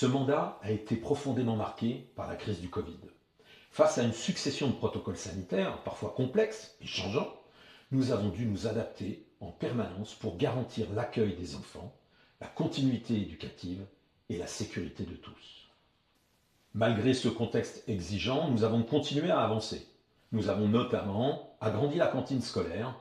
Ce mandat a été profondément marqué par la crise du Covid. Face à une succession de protocoles sanitaires, parfois complexes et changeants, nous avons dû nous adapter en permanence pour garantir l'accueil des enfants, la continuité éducative et la sécurité de tous. Malgré ce contexte exigeant, nous avons continué à avancer. Nous avons notamment agrandi la cantine scolaire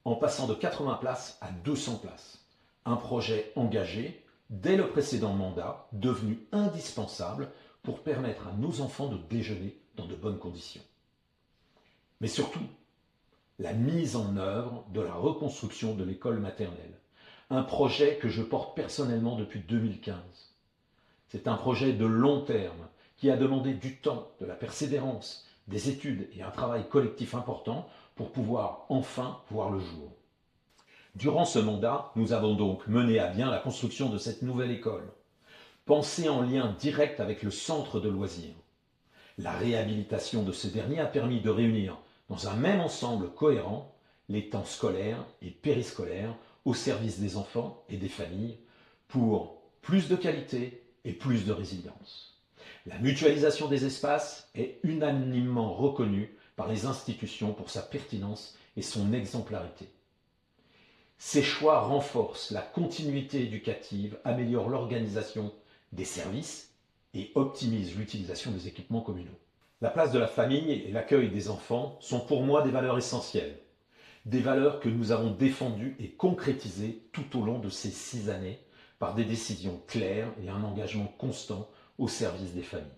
en passant de 80 places à 200 places. Un projet engagé dès le précédent mandat, devenu indispensable pour permettre à nos enfants de déjeuner dans de bonnes conditions. Mais surtout, la mise en œuvre de la reconstruction de l'école maternelle, un projet que je porte personnellement depuis 2015. C'est un projet de long terme qui a demandé du temps, de la persévérance, des études et un travail collectif important pour pouvoir enfin voir le jour. Durant ce mandat, nous avons donc mené à bien la construction de cette nouvelle école, pensée en lien direct avec le centre de loisirs. La réhabilitation de ce dernier a permis de réunir dans un même ensemble cohérent les temps scolaires et périscolaires au service des enfants et des familles pour plus de qualité et plus de résilience. La mutualisation des espaces est unanimement reconnue par les institutions pour sa pertinence et son exemplarité. Ces choix renforcent la continuité éducative, améliorent l'organisation des services et optimisent l'utilisation des équipements communaux. La place de la famille et l'accueil des enfants sont pour moi des valeurs essentielles, des valeurs que nous avons défendues et concrétisées tout au long de ces 6 années par des décisions claires et un engagement constant au service des familles.